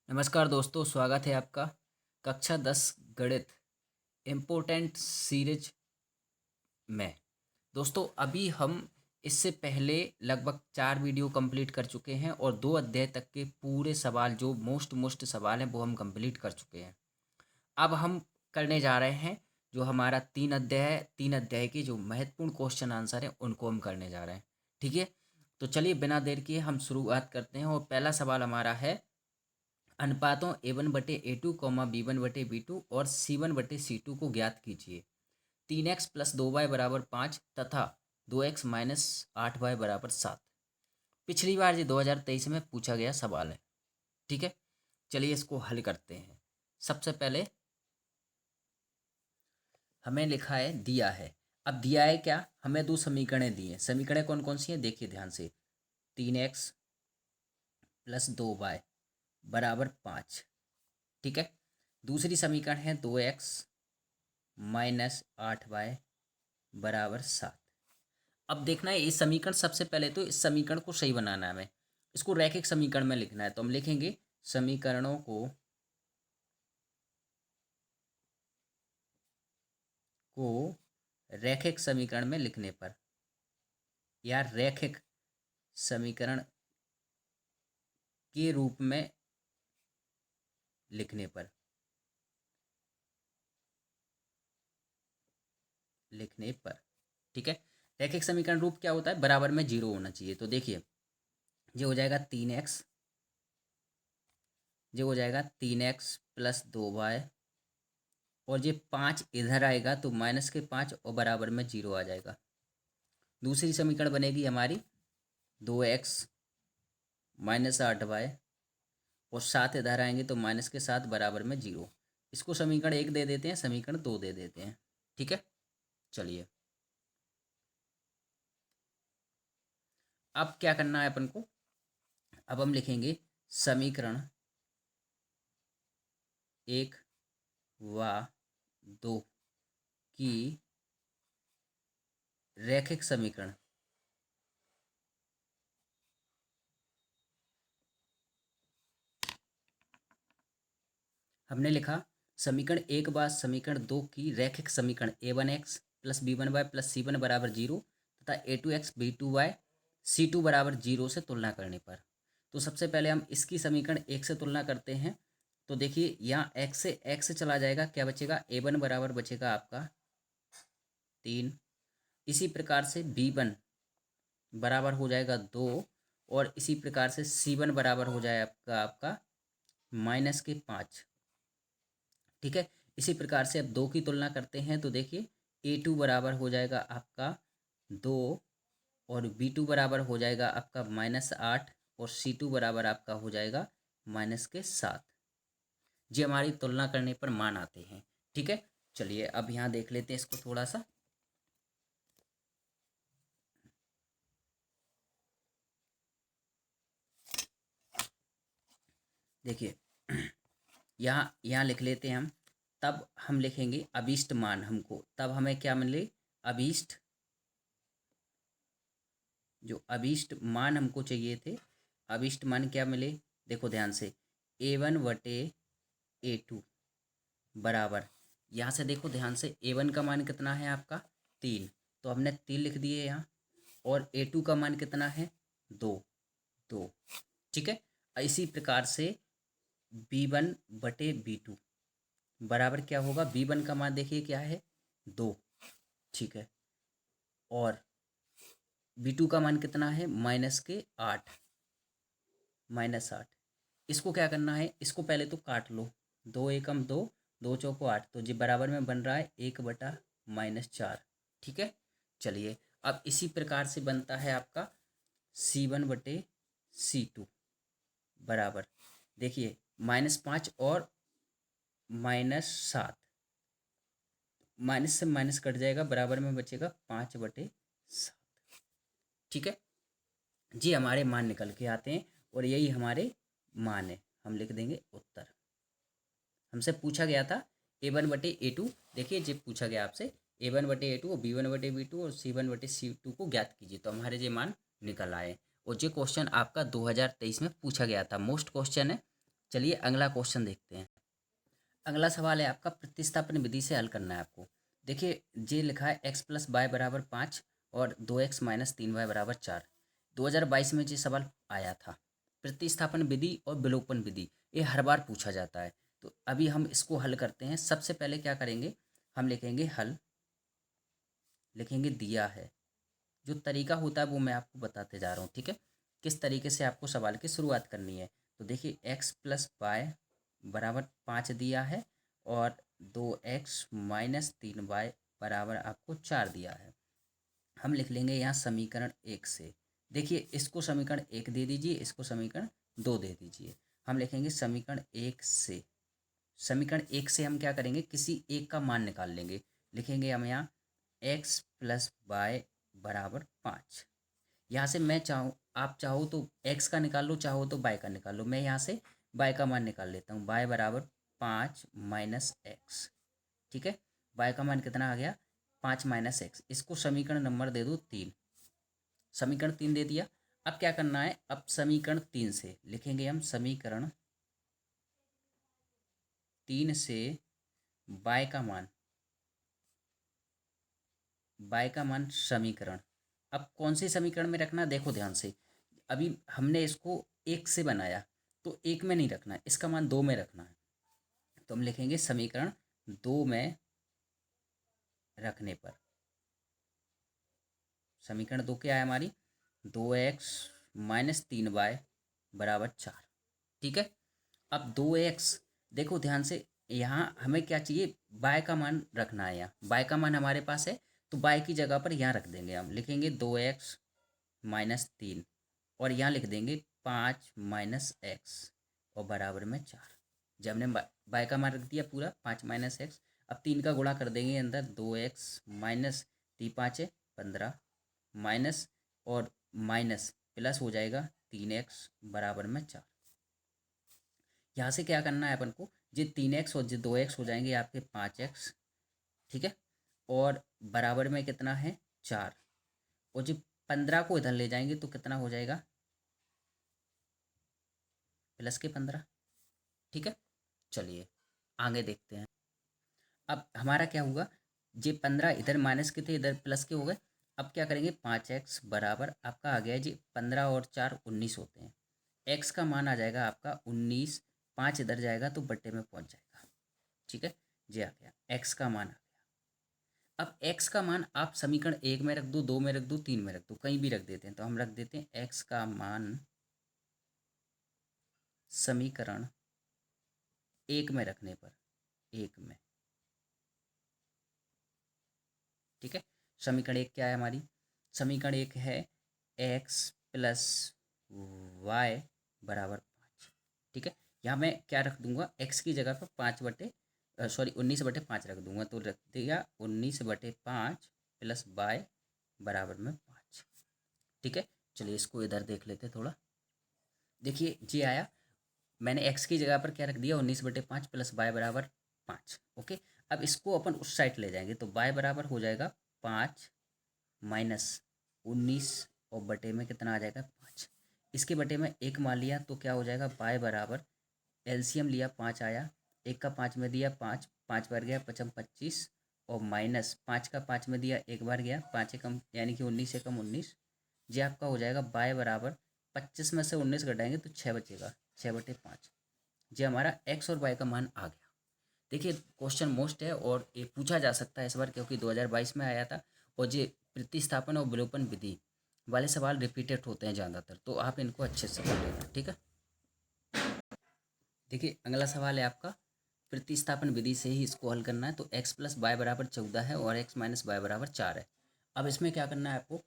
नमस्कार दोस्तों, स्वागत है आपका कक्षा 10 गणित इम्पोर्टेंट सीरीज में। दोस्तों, अभी हम इससे पहले लगभग 4 वीडियो कंप्लीट कर चुके हैं और 2 अध्याय तक के पूरे सवाल जो मोस्ट सवाल हैं वो हम कंप्लीट कर चुके हैं। अब हम करने जा रहे हैं जो हमारा 3 अध्याय के जो महत्वपूर्ण क्वेश्चन आंसर हैं उनको हम करने जा रहे हैं। ठीक है, तो चलिए बिना देर किए हम शुरुआत करते हैं और पहला सवाल हमारा है अनुपातों a1/a2, b1/b2 और c1/c2 को ज्ञात कीजिए। 3x + 2y = 5 तथा 2x - 8y = 7। पिछली बार ये 2023 में पूछा गया सवाल है। ठीक है, चलिए इसको हल करते हैं। सबसे पहले हमें लिखा है, दिया है। अब दिया है क्या, हमें दो समीकरणें दी हैं। समीकरणें कौन कौन सी हैं देखिए ध्यान से। 3x + 2y = 5। ठीक है, दूसरी समीकरण है 2x - 8y = 7। अब देखना है इस समीकरण, सबसे पहले तो इस समीकरण को सही बनाना है हमें। इसको रैखिक समीकरण में लिखना है, तो हम लिखेंगे समीकरणों को रैखिक समीकरण में लिखने पर या रैखिक समीकरण के रूप में लिखने पर ठीक है। रैखिक समीकरण रूप क्या होता है, बराबर में 0 होना चाहिए। तो देखिए ये हो जाएगा 3x, ये हो जाएगा 3x + 2y और ये 5 इधर आएगा तो -5 और बराबर में 0 आ जाएगा। दूसरी समीकरण बनेगी हमारी 2x - 8y और 7 इधर आएंगे तो -7 बराबर में 0। इसको समीकरण 1 दे देते हैं, समीकरण 2 दे देते हैं। ठीक है, चलिए अब क्या करना है अपन को। अब हम लिखेंगे समीकरण 1 व 2 की रैखिक समीकरण हमने लिखा समीकरण 1 व समीकरण 2 की रैखिक समीकरण a1x + b1y + c1 = 0 तथा a2x b2y c2 = 0 से तुलना करने पर। तो सबसे पहले हम इसकी समीकरण 1 से तुलना करते हैं। तो देखिए यहाँ x से चला जाएगा, क्या बचेगा, a1 बराबर बचेगा आपका 3। इसी प्रकार से b1 बराबर हो जाएगा 2 और इसी प्रकार से c1 बराबर हो जाएगा आपका -5। ठीक है, इसी प्रकार से अब 2 की तुलना करते हैं तो देखिए a2 बराबर हो जाएगा आपका 2 और b2 बराबर हो जाएगा आपका -8 और c2 बराबर आपका हो जाएगा -7। जी हमारी तुलना करने पर मान आते हैं। ठीक है, चलिए अब यहाँ देख लेते हैं इसको थोड़ा सा। देखिए यहाँ यहाँ लिख लेते हैं हम। तब हम लिखेंगे अभीष्ट मान हमको, तब हमें क्या मिले, अभीष्ट, जो अभीष्ट मान हमको चाहिए थे, अभीष्ट मान क्या मिले, देखो ध्यान से, a1/a2 बराबर, यहाँ से देखो ध्यान से, a1 का मान कितना है आपका 3, तो हमने 3 लिख दिए यहाँ। और a2 का मान कितना है 2। ठीक है, इसी प्रकार से b1/b2 बराबर क्या होगा, b1 का मान देखिए क्या है 2। ठीक है, और b2 का मान कितना है -8। इसको क्या करना है, इसको पहले तो काट लो, 2 एकम 2, 2 चौको 8, तो जी बराबर में बन रहा है 1/-4। ठीक है, चलिए अब इसी प्रकार से बनता है आपका c1/c2 बराबर, देखिए -5 और -7, माइनस से माइनस कट जाएगा, बराबर में बचेगा 5/7। ठीक है जी, हमारे मान निकल के आते हैं और यही हमारे मान है, हम लिख देंगे उत्तर। हमसे पूछा गया था a1/a2, देखिए जब पूछा गया आपसे a1/a2 और b1/b2 और c1/c2 को ज्ञात कीजिए, तो हमारे ये मान निकल आए। और ये क्वेश्चन आपका 2023 में पूछा गया था, मोस्ट क्वेश्चन है। चलिए अगला क्वेश्चन देखते हैं। अगला सवाल है आपका, प्रतिस्थापन विधि से हल करना है आपको। देखिए जे लिखा है x प्लस वाई बराबर 5 और 2x माइनस 3y बराबर 4। 2022 में ये सवाल आया था। प्रतिस्थापन विधि और विलोपन विधि ये हर बार पूछा जाता है। तो अभी हम इसको हल करते हैं। सबसे पहले क्या करेंगे, हम लिखेंगे हल, लिखेंगे दिया है। जो तरीका होता है वो मैं आपको बताते जा रहा हूँ, ठीक है, किस तरीके से आपको सवाल की शुरुआत करनी है। तो देखिए x प्लस वाई बराबर 5 दिया है और 2x माइनस 3y बराबर आपको 4 दिया है। हम लिख लेंगे यहाँ समीकरण 1 से। देखिए इसको समीकरण 1 दे दीजिए, इसको समीकरण 2 दे दीजिए। हम लिखेंगे समीकरण 1 से, समीकरण 1 से हम क्या करेंगे, किसी एक का मान निकाल लेंगे। लिखेंगे हम यहाँ x प्लस वाई बराबर 5। यहाँ से मैं चाहूँ, आप चाहो तो x का निकाल लो, चाहो तो y का निकाल लो। मैं यहाँ से y का मान निकाल लेता हूँ। y बराबर 5 माइनस एक्स, ठीक है। y का मान कितना आ गया, 5 माइनस एक्स। इसको समीकरण नंबर दे दो 3। समीकरण 3 दे दिया। अब क्या करना है, अब समीकरण 3 से लिखेंगे हम समीकरण 3 से y का मान, y का मान समीकरण। अब कौन से समीकरण में रखना, देखो ध्यान से। अभी हमने इसको 1 से बनाया तो 1 में नहीं रखना है, इसका मान 2 में रखना है। तो हम लिखेंगे समीकरण 2 में रखने पर, समीकरण 2 क्या है हमारी, 2x माइनस 3y बराबर 4, ठीक है। अब 2x, देखो ध्यान से, यहाँ हमें क्या चाहिए, y का मान रखना है। यहाँ y का मान हमारे पास है तो y की जगह पर यहाँ रख देंगे। हम लिखेंगे 2x माइनस 3 और यहाँ लिख देंगे 5 माइनस एक्स और बराबर में 4। जब हमने y का मान रख दिया पूरा 5 माइनस एक्स, अब 3 का गुणा कर देंगे अंदर, 2x माइनस 3 5 15 माइनस और माइनस प्लस हो जाएगा 3x बराबर में 4। यहाँ से क्या करना है अपन को, ये 3x और ये 2x हो जाएंगे आपके 5x, ठीक है, और बराबर में कितना है 4। और जो 15 को इधर ले जाएंगे तो कितना हो जाएगा, प्लस के 15, ठीक है। चलिए आगे देखते हैं। अब हमारा क्या हुआ, ये 15 इधर माइनस के थे, इधर प्लस के हो गए। अब क्या करेंगे, 5x बराबर आपका आ गया जी 15 और 4 19 होते हैं। x का मान आ जाएगा आपका 19, 5 इधर जाएगा तो बट्टे में पहुंच जाएगा, ठीक है। जी आ गया, x का मान आ गया। अब x का मान आप समीकरण 1 में रख दो, 2 में रख दो, 3 में रख दो, कहीं भी रख देते हैं। तो हम रख देते हैं x का मान समीकरण 1 में रखने पर, 1 में, ठीक है। समीकरण 1 क्या है हमारी, समीकरण 1 है x प्लस वाई बराबर 5, ठीक है। यहाँ मैं क्या रख दूंगा, x की जगह पर 19/5 रख दूंगा। तो रख दिया 19/5 प्लस वाई बराबर में 5, ठीक है। चलिए इसको इधर देख लेते थोड़ा। देखिए जी आया, मैंने x की जगह पर क्या रख दिया, 19/5 प्लस वाई बराबर 5, ओके। अब इसको अपन उस साइड ले जाएंगे तो y बराबर हो जाएगा 5 माइनस 19 और बटे में कितना आ जाएगा 5। इसके बटे में 1 मान लिया तो क्या हो जाएगा, y बराबर एलसीएम लिया 5 आया, 1 का 5 में दिया 5, 5 बार गया 5 25 और माइनस 5 का 5 में दिया 1 बार गया, 5 एकम यानी कि 19 एकम 19। ये आपका हो जाएगा y बराबर 25 में से 19 घटाएंगे तो 6 बचेगा, 6/5। ये हमारा x और y का मान आ गया। देखिए क्वेश्चन मोस्ट है और ये पूछा जा सकता है इस बार, क्योंकि 2022 में आया था। और ये प्रतिस्थापन और विलोपन विधि वाले सवाल रिपीटेड होते हैं ज़्यादातर, तो आप इनको अच्छे से कर लेना, ठीक है। देखिए अगला सवाल है आपका, प्रतिस्थापन विधि से ही इसको हल करना है। तो x प्लस वाई बराबर 14 है और x माइनस वाई बराबर 4 है। अब इसमें क्या करना है आपको,